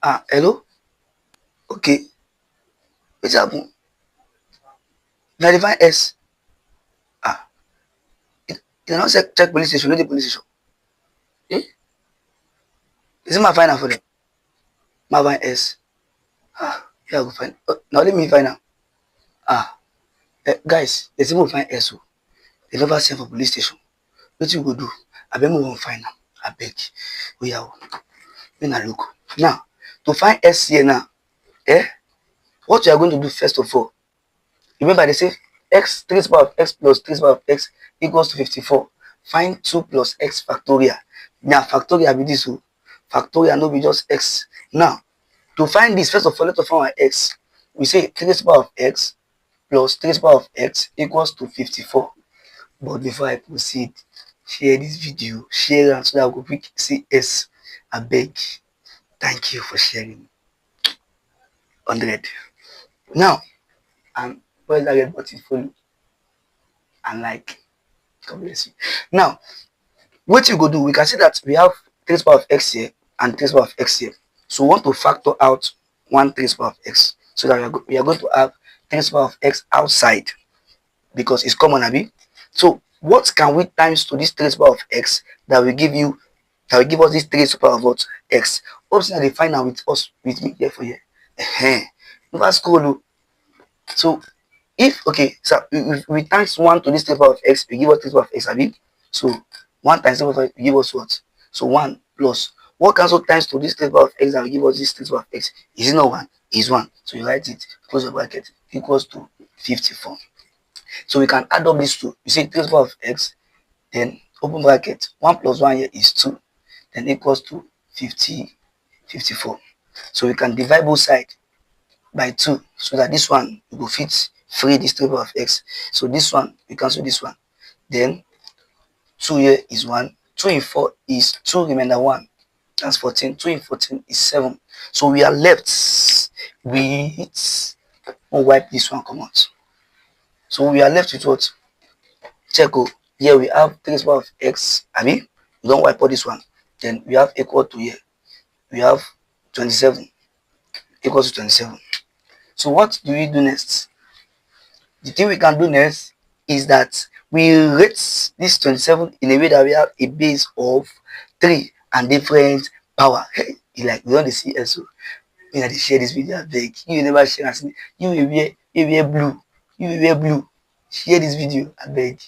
Hello? Okay. What's happen? Now define S. Ah, you not check police station, no the police station. Eh? Is it my final for them? My find S. Yeah, I go find. Now let me find out. Ah, guys, there's even find S. Oh. They never send for police station. What you go do? I bet we won't find them. I beg. We are. When I look. Now, to find S here now, eh? What you are going to do first of all, remember they say x 3 to the power of x plus 3 to the power of x equals to 54. Find 2 plus x factorial. Now factorial be this o. Factorial no be just x. Now to find this, first of all, let us find our x. We say 3 to the power of x plus 3 to the power of x equals to 54. But before I proceed, share this video, share it so that we go quick see s. I beg. Thank you for sharing. 100. Now, and where's that red button? Follow and like. God bless you. Now, what you go do, we can see that we have 3 to the power of x here and 3 to the power of x here. So we want to factor out 1 3 to the power of x. So that we are going to have 3 to the power of x outside because it's common, Abi. So what can we times to this 3 to the power of x that will give you that will give us this 3 to the power of what x? Obviously, they find out with us with me here for here. Never scroll. So if okay, so if we times 1 to this 3 to the power of x, we give us 3 to the power of x, Abi. So 1 times 3 to the power of x will give us what? So 1 plus what cancel times to this 3 to the power of x that will give us this 3 to the power of x? Is it not 1? Is 1. So you write it, close the bracket, equals to 54. So we can add up these two. You see 3 to the power of x, then open bracket, 1 plus 1 here is 2, then equals to 54. So we can divide both sides by 2 so that this one will fit free this 3 to the power of x. So this one, we cancel this one. Then 2 here is 1. 2 in 4 is 2 remainder 1. That's 14. 2 in 14 is 7. So we are left with, we'll wipe this one, come out. So we are left with what? Check. Here we have 3 to the power of x. I mean, we don't wipe out this one. Then we have equal to here. We have 27 equals to 27. So what do we do next? The thing we can do next is that we rate this 27 in a way that we have a base of 3 and different power. Hey, like we don't see also. When I share this video, I beg you never share and see you will wear blue. You will wear blue. Share this video, I beg.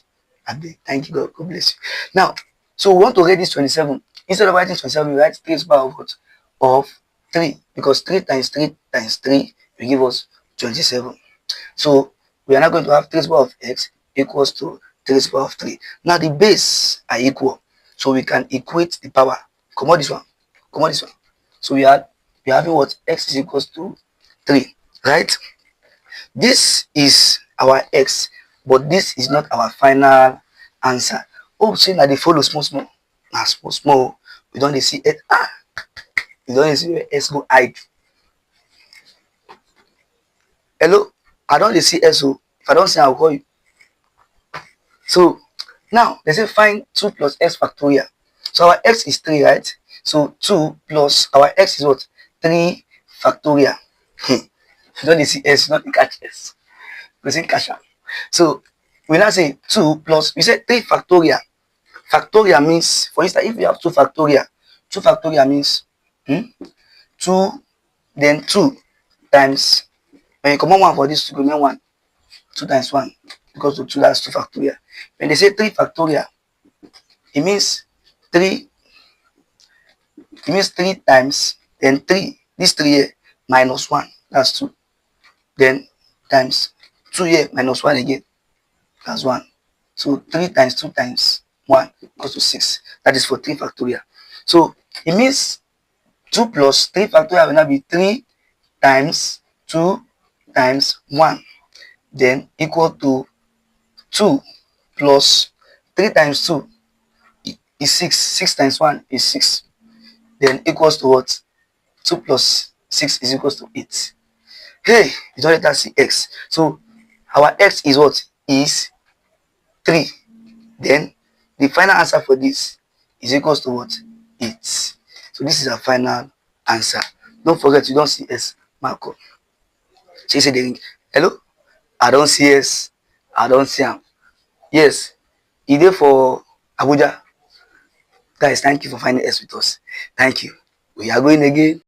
I beg. Thank you, God bless you. Now, so we want to rate this 27. Instead of writing 27, we write 3 to the power of what? Of 3. Because 3 times 3 times 3 will give us 27. So we are now going to have 3 to the power of x equals to 3 to the power of 3. Now the base are equal. So we can equate the power. Come on this one. Come on this one. So we are having what? X is equals to 3. Right? This is our x, but this is not our final answer. Oh, saying that they follow small. Now small. We don't see it. We don't see where s go hide. Hello? I don't see s. So if I don't say, I'll call you. So now they say find 2 plus x factorial. So our x is 3, right? So 2 plus our x is what? 3 factorial. You don't see s, not the catch s. We say cash out. So we now say 2 plus, we said 3 factorial. Factorial means, for instance, if we have 2 factorial means 2, then 2 times, when you come on 1 for this, you go 1. 2 times 1 because of 2, that's 2 factorial. When they say 3 factorial, it means 3 times, then 3, this 3 here minus 1, that's 2. Then times 2 here minus 1 again, that's 1. So 3 times 2 times 1 equals to 6. That is for 3 factorial. So it means 2 plus 3 factorial will now be 3 times 2 times 1. Then equal to 2 plus 3 times 2 is 6. 6 times 1 is 6. Then equals to what? 2 plus 6 is equals to 8. Hey, you don't let us see x. So our x is what? Is 3. Then the final answer for this is equals to what? 8. So this is our final answer. Don't forget you don't see S. Marco. She say the ring. Hello? I don't see S. I don't see him. Yes. He there for Abuja. Guys, thank you for finding S with us. Thank you. We are going again.